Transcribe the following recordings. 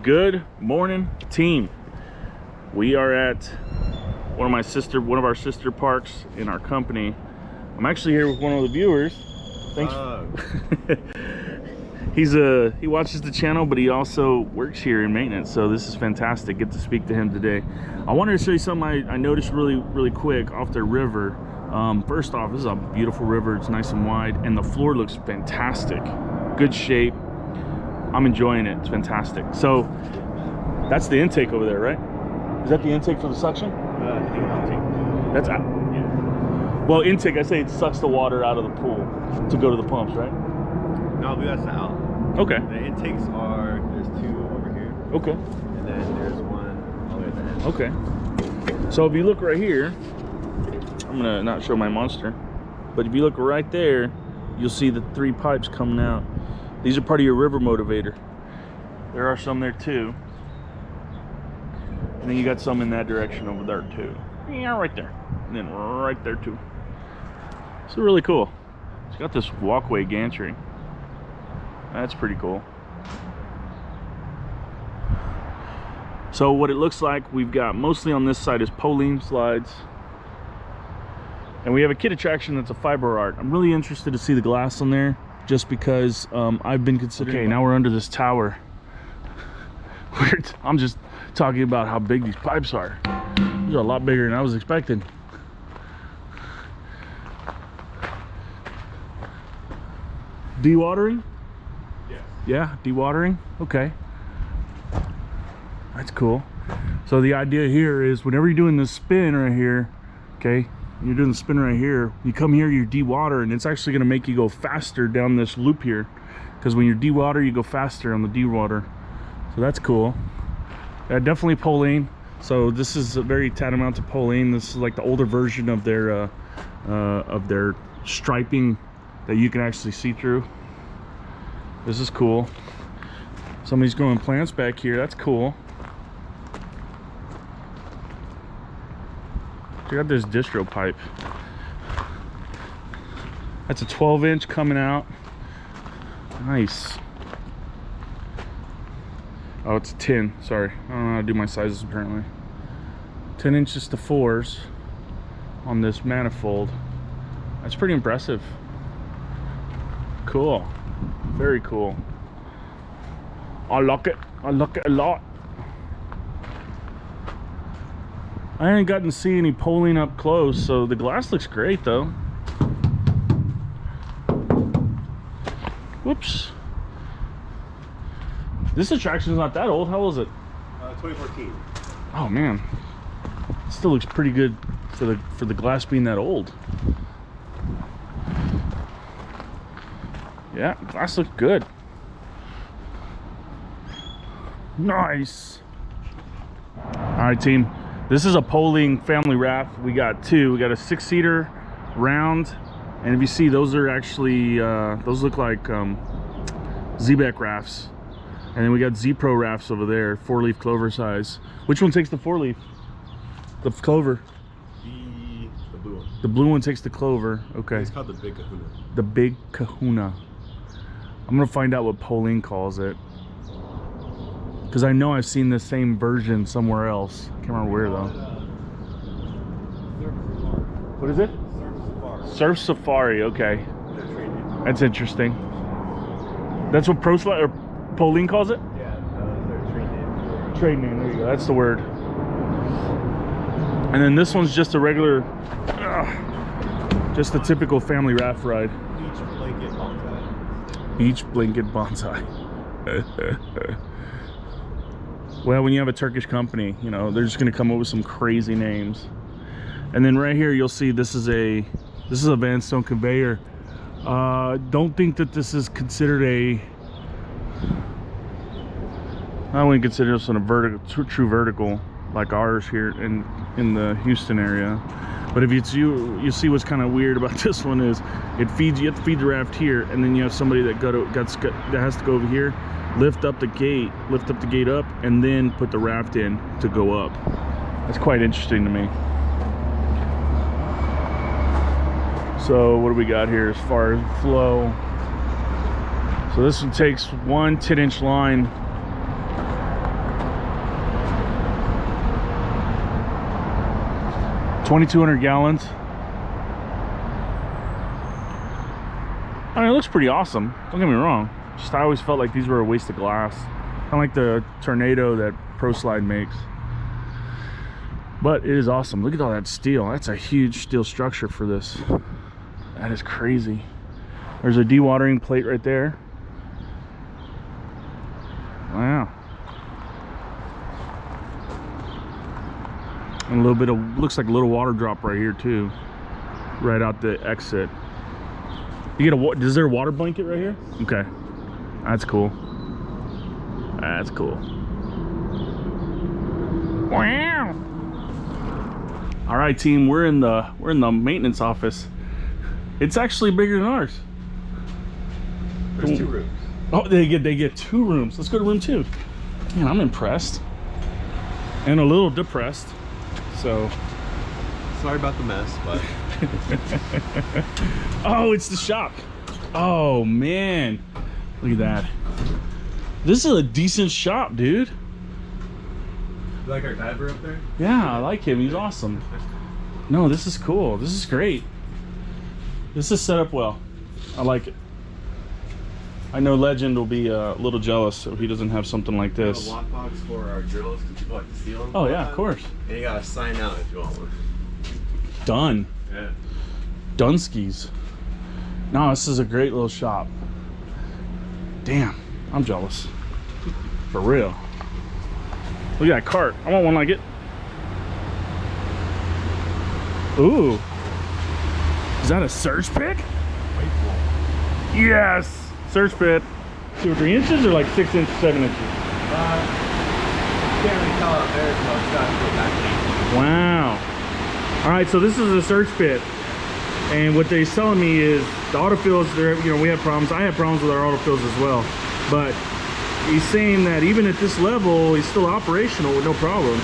Good morning, team. We are at one of our sister parks in our company. I'm actually here with one of the viewers. Thanks. He watches the channel, but he also works here in maintenance, so this is fantastic. Get to speak to him today. I wanted to show you something I noticed really quick off the river. First off, this is a beautiful river. It's nice and wide, and the floor looks fantastic. Good shape. I'm enjoying it. It's fantastic. So that's the intake over there, right? Is that the intake for the suction? That's out. Yeah. Well, intake, I say it sucks the water out of the pool to go to the pumps, right? No, I believe that's the out. Okay. The intakes are, there's two over here. Okay. And then there's one all the way at the end. Okay. So if you look right here, I'm gonna not show my monster, but if you look right there, you'll see the 3 pipes coming out. These are part of your river motivator. There are some there too. And then you got some in that direction over there too. Yeah, right there. And then right there too. So really cool. It's got this walkway gantry. That's pretty cool. So what it looks like, we've got mostly on this side is Poline slides. And we have a kit attraction that's a fiber art. I'm really interested to see the glass on there, just because I've been considering. Okay, now we're under this tower. I'm just talking about how big these pipes are. These are a lot bigger than I was expecting. Dewatering? Yes. Yeah, dewatering. Okay. That's cool. So the idea here is whenever you're doing this spin right here, okay, you're doing the spin right here, you come here, you dewater, and it's actually going to make you go faster down this loop here, because when you dewater, you go faster on the dewater. So that's cool. Definitely Poline. So this is a very tantamount to Poline. This is like the older version of their striping that you can actually see through. This is cool. Somebody's growing plants back here. That's cool. Check out this distro pipe. That's a 12-inch coming out. Nice. Oh, it's 10. Sorry, I don't know how to do my sizes apparently. 10 inches to 4s on this manifold. That's pretty impressive. Cool. Very cool. I like it. I like it a lot. I ain't gotten to see any Poline up close, so the glass looks great though. Whoops. This attraction's not that old. How old is it? 2014. Oh man, it still looks pretty good for the glass being that old. Yeah, glass looks good. Nice. All right, team. This is a Poline family raft. We got 2. We got a 6-seater round, and if you see, those are actually those look like Z-Beck rafts. And then we got Z-Pro rafts over there, 4-leaf clover size. Which one takes the 4-leaf? The clover. The blue one. The blue one takes the clover. Okay. It's called the Big Kahuna. The Big Kahuna. I'm gonna find out what Poline calls it, because I know I've seen the same version somewhere else. I can't remember where though. What is it? Surf Safari. Okay, that's interesting. That's what Poline calls it? Yeah, their trade name. Trade name, there you go, that's the word. And then this one's just a regular, just a typical family raft ride. Beach blanket bonsai. Well, when you have a Turkish company, you know, they're just gonna come up with some crazy names. And then right here, you'll see this is a Van Stone conveyor. Don't think that this is considered I wouldn't consider this a vertical, true vertical like ours here in the Houston area. But if it's you see what's kind of weird about this one is it feeds, you have to feed the raft here, and then you have somebody that has to go over here, lift up the gate up, and then put the raft in to go up. That's quite interesting to me. So what do we got here as far as flow? So this one takes one 10-inch line 2,200 gallons. I mean, it looks pretty awesome. Don't get me wrong. Just I always felt like these were a waste of glass. Kind of like the Tornado that ProSlide makes. But it is awesome. Look at all that steel. That's a huge steel structure for this. That is crazy. There's a dewatering plate right there. Wow. And a little bit of, looks like a little water drop right here too. Right out the exit. You get a, is there a water blanket right here? Okay. That's cool. That's cool. Wow. All right, team, we're in the maintenance office. It's actually bigger than ours. There's 2 rooms. Oh, they get 2 rooms. Let's go to room 2. Man, I'm impressed and a little depressed. So Sorry about the mess, but oh, it's the shop. Oh man, look at that. This is a decent shop, dude. You like our diver up there? Yeah, I like him. He's awesome. No, this is cool. This is great. This is set up well. I like it. I know Legend will be a little jealous if he doesn't have something like this. A lockbox for our drills because people like to steal them. Oh yeah, of course. And you gotta sign out if you want one. Done. Yeah. Dunskies. No, this is a great little shop. Damn, I'm jealous. For real. Look at that cart. I want one like it. Ooh. Is that a surge pit? Yes! Surge pit. 2 or 3 inches or like 6 inches, 7 inches? Can't really tell out there, so it's got to go back. Wow. Alright, so this is a surge pit. And what they're telling me is the autofills, we have problems. I have problems with our autofills as well. But he's saying that even at this level, he's still operational with no problem.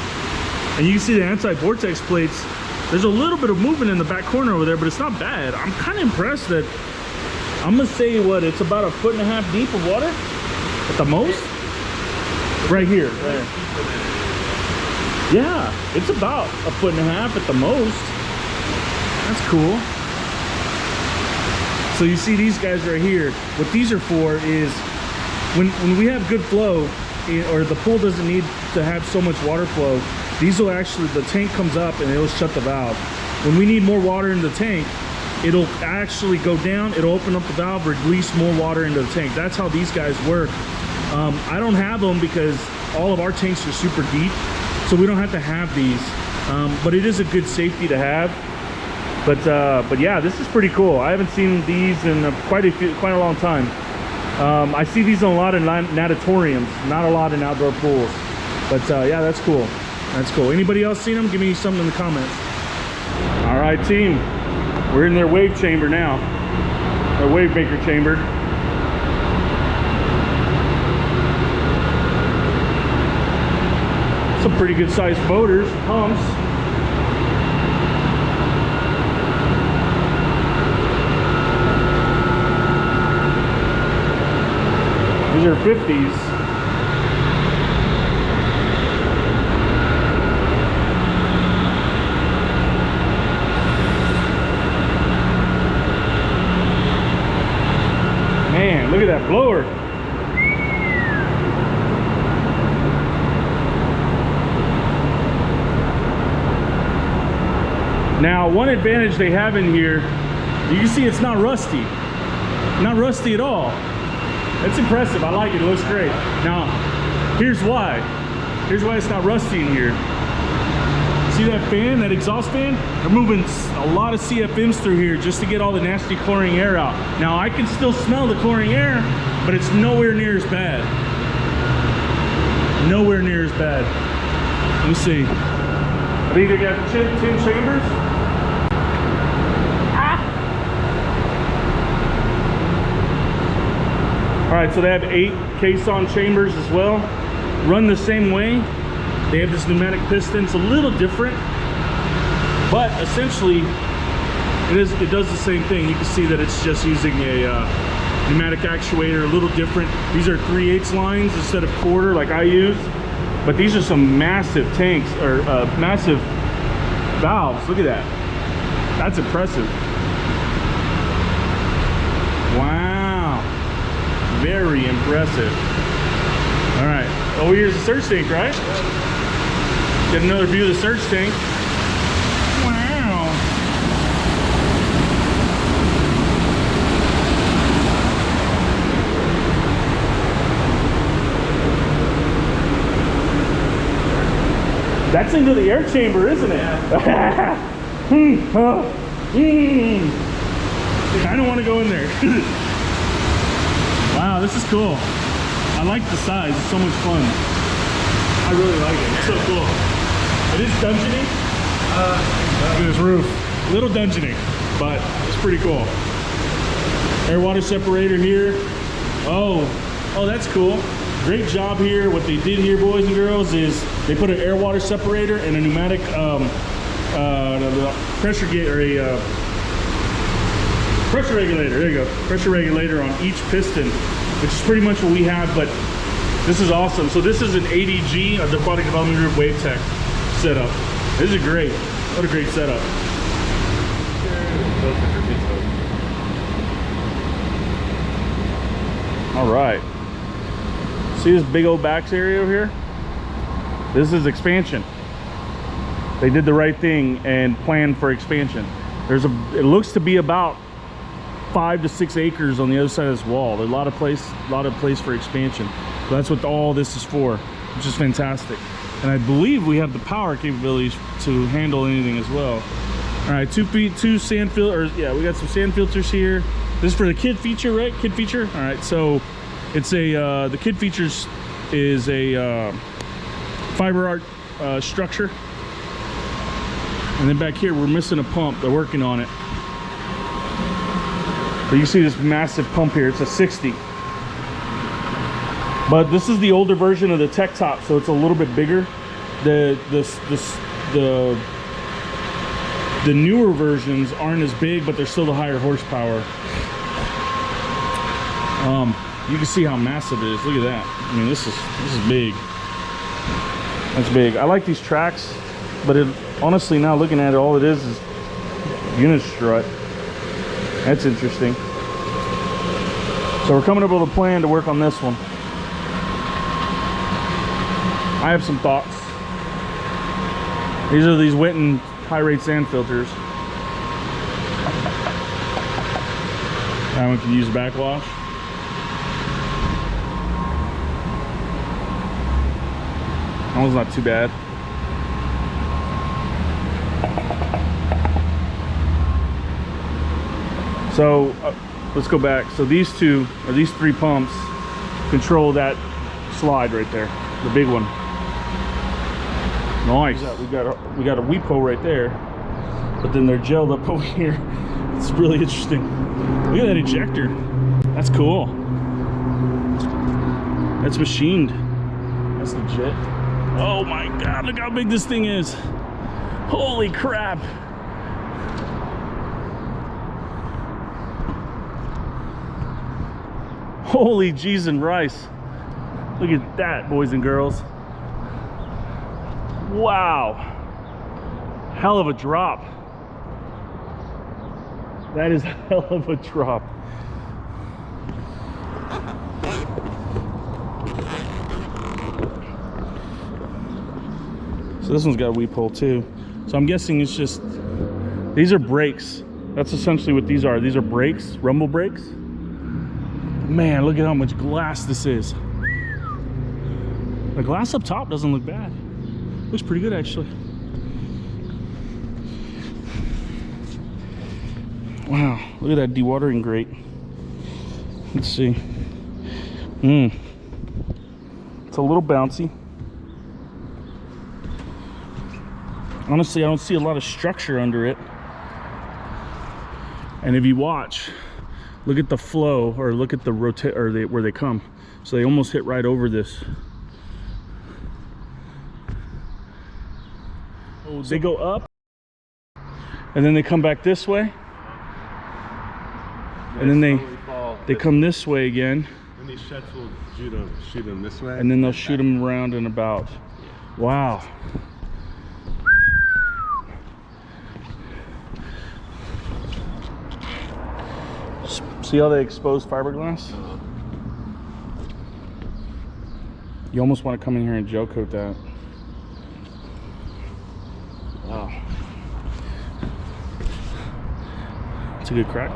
And you can see the anti-vortex plates. There's a little bit of movement in the back corner over there, but it's not bad. I'm kind of impressed that, I'm gonna say what, it's about 1.5 feet deep of water at the most. Right here. Right. Yeah, it's about 1.5 feet at the most. That's cool. So you see these guys right here. What these are for is when we have good flow, or the pool doesn't need to have so much water flow, these will actually, the tank comes up and it'll shut the valve. When we need more water in the tank, it'll actually go down, it'll open up the valve, release more water into the tank. That's how these guys work. I don't have them because all of our tanks are super deep, so we don't have to have these. But it is a good safety to have. But yeah, this is pretty cool. I haven't seen these in quite a long time. I see these in a lot of natatoriums, not a lot in outdoor pools. But yeah, that's cool. That's cool. Anybody else seen them? Give me something in the comments. All right, team. We're in their wave chamber now. Their wave maker chamber. Some pretty good sized motors, pumps. These are 50s. Man, look at that blower. Now, one advantage they have in here, you can see it's not rusty. Not rusty at all. It's impressive. I like it. It looks great. Now, here's why. Here's why it's not rusty in here. See that fan, that exhaust fan? They're moving a lot of CFMs through here just to get all the nasty chlorine air out. Now, I can still smell the chlorine air, but it's nowhere near as bad. Nowhere near as bad. Let me see. I think they got 10 chambers. All right, so they have 8 caisson chambers as well. Run the same way. They have this pneumatic piston. It's a little different, but essentially it does the same thing. You can see that it's just using a pneumatic actuator, a little different. These are 3/8 lines instead of quarter like I use, but these are some massive tanks, or massive valves. Look at that. That's impressive. Wow. Very impressive. All right. Oh, here's the surge tank, right? Get another view of the surge tank. Wow. That's into the air chamber, isn't it? I don't want to go in there. Wow, this is cool. I like the size. It's so much fun. I really like it. It's so cool. It is dungeony. Look at this roof. A little dungeony, but it's pretty cool. Air water separator here. Oh, that's cool. Great job here. What they did here, boys and girls, is they put an air water separator and a pneumatic pressure gauge, or a pressure regulator. There you go. Pressure regulator on each piston, which is pretty much what we have, but this is awesome. So this is an ADG, the Aquatic Development Group Wave Tech setup. This is great. What a great setup. All right. See this big old backs area over here? This is expansion. They did the right thing and planned for expansion. It looks to be about 5 to 6 acres on the other side of this wall. There's a lot of place for expansion. So that's what all this is for, which is fantastic. And I believe we have the power capabilities to handle anything as well. All right, 2 sand filters. Yeah, we got some sand filters here. This is for the kid feature, right? Kid feature. All right, so it's the kid features is a fiber art structure. And then back here, we're missing a pump. They're working on it. But you see this massive pump here. It's a 60. But this is the older version of the Tech Top, so it's a little bit bigger. The newer versions aren't as big, but they're still the higher horsepower. You can see how massive it is. Look at that. I mean, this is big. That's big. I like these tracks, but honestly, now looking at it, all it is unistrut. That's interesting. So we're coming up with a plan to work on this one. I have some thoughts. These are these Winton high rate sand filters. That one can use backwash. That one's not too bad. So let's go back. So these 3 pumps control that slide right there, the big one. Nice. We got a weepo right there, but then they're gelled up over here. It's really interesting. Look at that ejector. That's cool. That's machined. That's legit. Oh my God! Look how big this thing is. Holy crap! Holy G's and rice. Look at that, boys and girls. Wow. Hell of a drop. That is a hell of a drop. So this one's got a weep hole too. So I'm guessing it's just, these are brakes. That's essentially what these are. These are brakes, rumble brakes. Man, look at how much glass this is. The glass up top doesn't look bad. Looks pretty good actually. Wow, look at that dewatering grate. Let's see. It's a little bouncy. Honestly, I don't see a lot of structure under it. And if you watch, look at the flow, or look at the where they come. So they almost hit right over this. Oh, they go up, and then they come back this way, and then they come this way again. And these jets will shoot them this way, and then they'll shoot them around and about. Wow. See all the exposed fiberglass? You almost want to come in here and gel coat that. Wow. It's a good crack.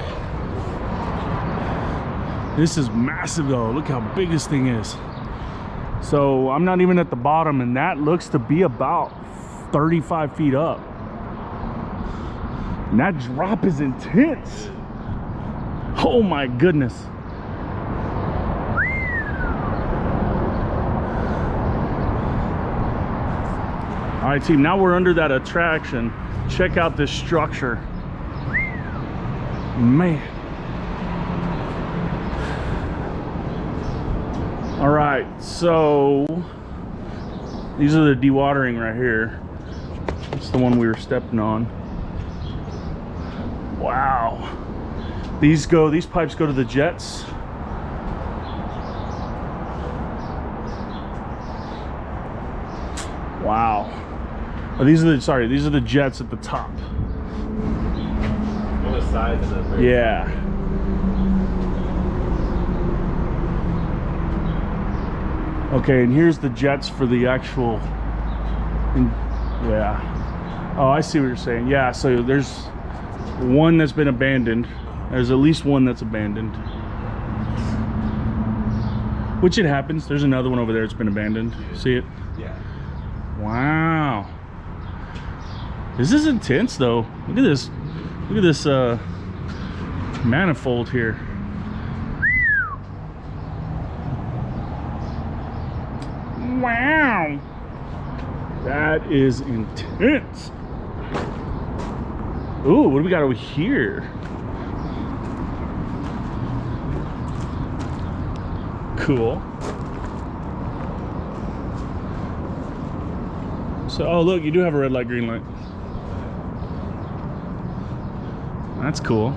This is massive though. Look how big this thing is. So I'm not even at the bottom, and that looks to be about 35 feet up. And that drop is intense. Oh my goodness. All right, team, now we're under that attraction. Check out this structure. Man. All right, so these are the dewatering right here. That's the one we were stepping on. Wow. These pipes go to the jets. Wow. Oh, these are the jets at the top. On the side of the bridge. Yeah. Okay, and here's the jets for the actual. Yeah. Oh, I see what you're saying. Yeah, so there's one that's been abandoned. There's at least one that's abandoned. Which it happens. There's another one over there that's been abandoned. See it? Yeah. Wow. This is intense though. Look at this. Look at this manifold here. Wow. That is intense. Ooh, what do we got over here? Cool. So, oh look, you do have a red light, green light. That's cool.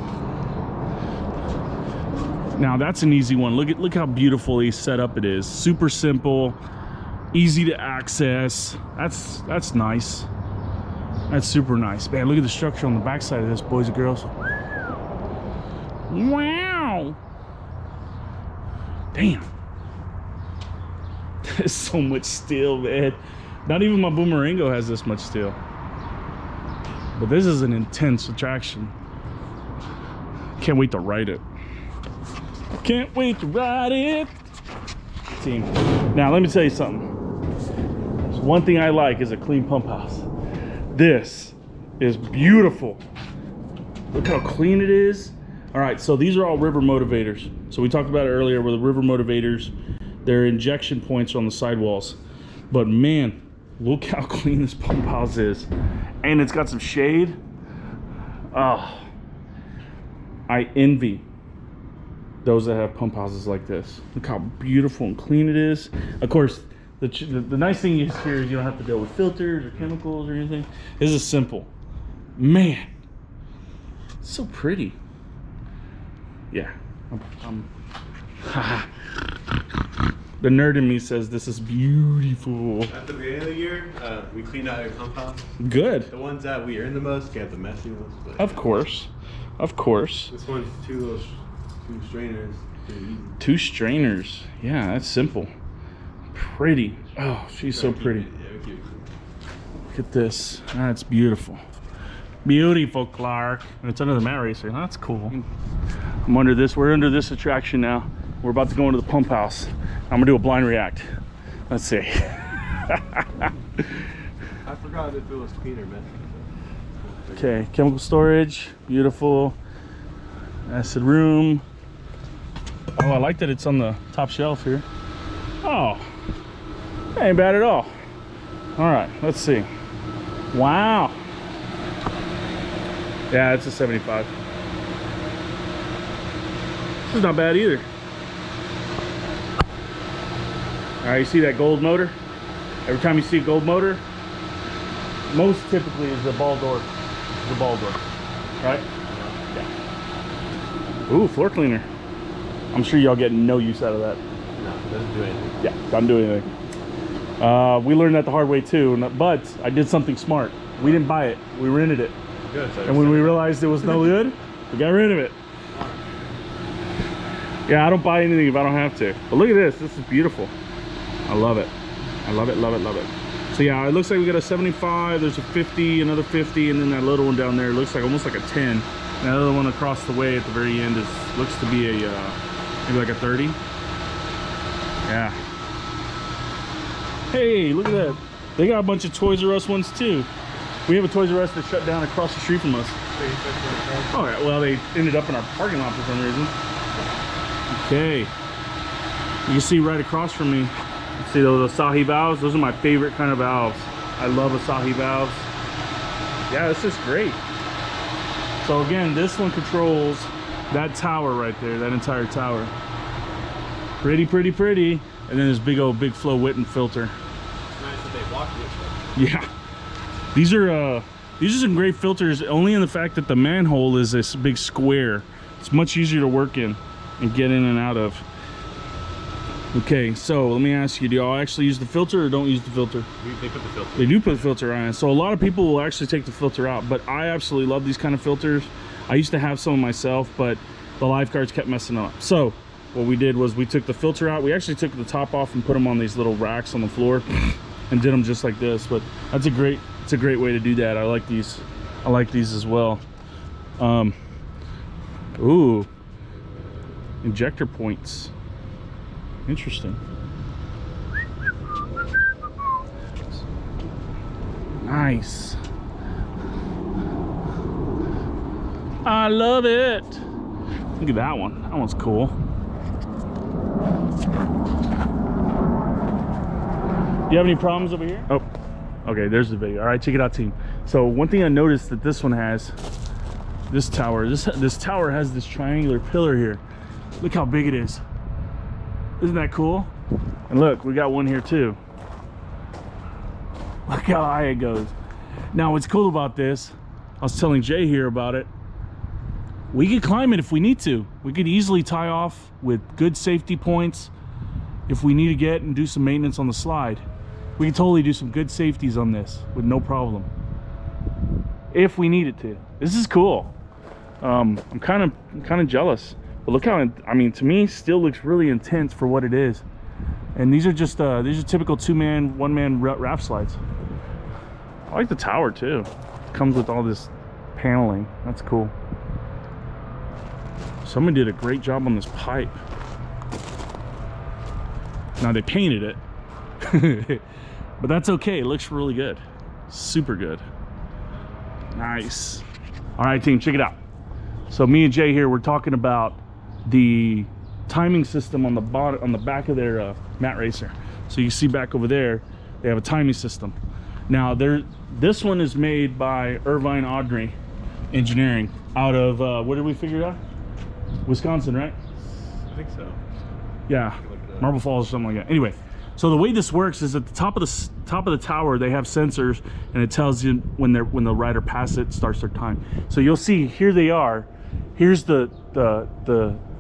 Now that's an easy one. Look how beautifully set up it is. Super simple, easy to access. That's nice. That's super nice. Man, look at the structure on the backside of this, boys and girls. Wow. Damn. There's so much steel, man. Not even my Boomerango has this much steel. But this is an intense attraction. Can't wait to ride it. Can't wait to ride it. Team. Now let me tell you something. There's one thing I like is a clean pump house. This is beautiful. Look how clean it is. All right, so these are all river motivators. So we talked about it earlier where the river motivators, their injection points are on the sidewalls. But man, look how clean this pump house is. And it's got some shade. Oh, I envy those that have pump houses like this. Look how beautiful and clean it is. Of course, the nice thing is here is you don't have to deal with filters or chemicals or anything. This is simple. Man, it's so pretty. Yeah, the nerd in me says this is beautiful. At the beginning of the year, we cleaned out your pump house. Good. The ones that we earn the most get the messy ones. But Of course. Of course. this one's two strainers. Two strainers. Yeah, that's simple. Pretty. Oh, she's so pretty. Yeah, we keep it clean. Look at this. That's beautiful. Beautiful, Clark. And it's under the mat racer. That's cool. I'm under this. We're under this attraction now. We're about to go into the pump house. I'm gonna do a blind react. Let's see. I forgot if it was clean or messy. Okay, chemical storage. Beautiful. Acid room. Oh, I like that it's on the top shelf here. Oh, that ain't bad at all. All right, let's see. Wow. Yeah, it's a 75. This is not bad either. All right, you see that gold motor? Every time you see a gold motor, most typically is the ball door. The ball door, right? Yeah. Ooh, floor cleaner. I'm sure y'all get no use out of that. No, it doesn't do anything. Yeah, doesn't do anything. We learned that the hard way too, but I did something smart. We didn't buy it, we rented it. Good. So And when we realized it was no good, we got rid of it. Yeah, I don't buy anything if I don't have to. But look at this. This is beautiful. I love it. I love it, love it, love it. So yeah, it looks like we got a 75, there's a 50, another 50, and then that little one down there looks like almost like a 10. And that other one across the way at the very end looks to be a maybe like a 30. Yeah. Hey, look at that. They got a bunch of Toys R Us ones too. We have a Toys R Us that shut down across the street from us. All right, well, they ended up in our parking lot for some reason. Okay. You can see right across from me, see those Asahi valves? Those are my favorite kind of valves. I love Asahi valves. Yeah, this is great. So again, this one controls that tower right there, that entire tower. Pretty, pretty, pretty. And then this big flow Witten filter. It's nice that they walk with it. Yeah. These are some great filters, only in the fact that the manhole is this big square. It's much easier to work in and get in and out of. Okay, so let me ask you, do y'all actually use the filter or don't use the filter? They put the filter. They do put the filter on it. So a lot of people will actually take the filter out, but I absolutely love these kind of filters. I used to have some myself, but the lifeguards kept messing up. So what we did was we took the filter out. We actually took the top off and put them on these little racks on the floor and did them just like this. But it's a great way to do that. I like these. I like these as well. Ooh, injector points. Interesting. Nice. I love it. Look at that one. That one's cool. Do you have any problems over here? Oh, okay, there's the video. All right, check it out, team. So one thing I noticed that this one has, this tower has this triangular pillar here. Look how big it is. Isn't that cool? And look, we got one here too. Look how high it goes. Now what's cool about this, I was telling Jay here about it, we could climb it if we need to. We could easily tie off with good safety points if we need to get and do some maintenance on the slide. We could totally do some good safeties on this with no problem, if we needed to. This is cool. I'm kind of jealous. But look how, I mean, to me, still looks really intense for what it is. And these are just, these are typical one-man raft slides. I like the tower too. It comes with all this paneling. That's cool. Someone did a great job on this pipe. Now they painted it, but that's okay. It looks really good. Super good. Nice. All right, team, check it out. So me and Jay here, we're talking about the timing system on the bottom, on the back of their mat racer. So you see back over there, they have a timing system. Now this one is made by Irvine Audrey Engineering out of what did we figure out? Wisconsin, right? I think so. Yeah, Marble Falls or something like that. Anyway, so the way this works is at the top of the tower they have sensors, and it tells you when the rider passes it, starts their time. So you'll see here they are. Here's the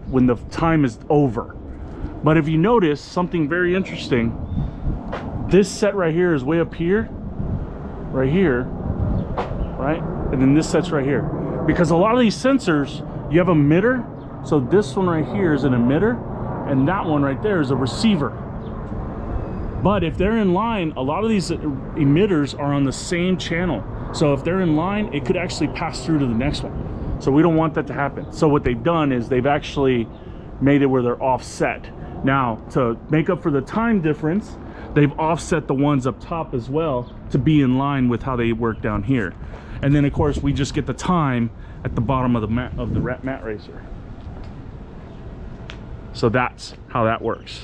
when the time is over. But if you notice something very interesting, this set right here is way up here, right here, right? And then this set's right here. Because a lot of these sensors, you have a emitter. So this one right here is an emitter, and that one right there is a receiver. But if they're in line, a lot of these emitters are on the same channel. So if they're in line, it could actually pass through to the next one. So we don't want that to happen. So what they've done is they've actually made it where they're offset. Now, to make up for the time difference, they've offset the ones up top as well to be in line with how they work down here. And then of course we just get the time at the bottom of the mat racer. So that's how that works.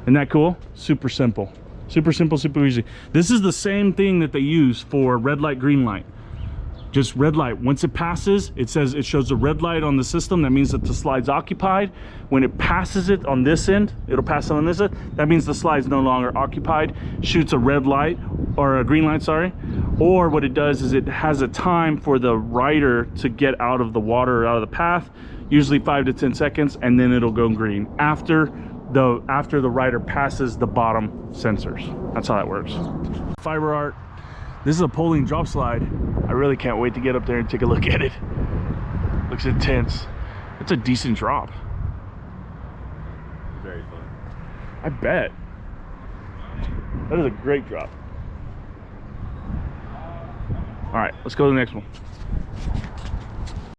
Isn't that cool? Super simple. Super simple, super easy. This is the same thing that they use for red light, green light. Just red light. Once it passes, it shows a red light on the system. That means that the slide's occupied. When it passes it on this end, it'll pass it on this end. That means the slide's no longer occupied. Shoots a red light, or a green light, sorry. Or what it does is it has a time for the rider to get out of the water or out of the path, usually 5 to 10 seconds, and then it'll go green after the rider passes the bottom sensors. That's how that works. Fiber art. This is a poling drop slide. I really can't wait to get up there and take a look at it. Looks intense. It's a decent drop. very fun. I bet. That is a great drop. All right, let's go to the next one.